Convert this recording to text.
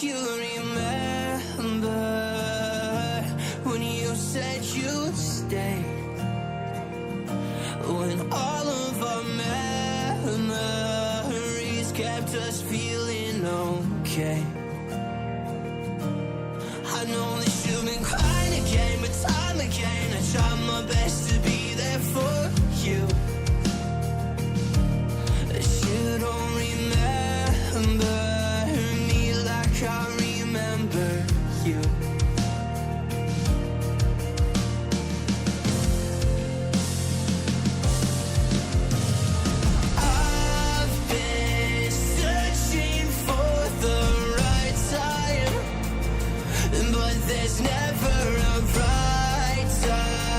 you remember when you said you'd stay, when all of our memories kept us feeling okay. I know that you've been crying again, but time again I tried my best to be there for you. But you don't remember me like I remember you. I've been searching for the right time, but there's never a right time.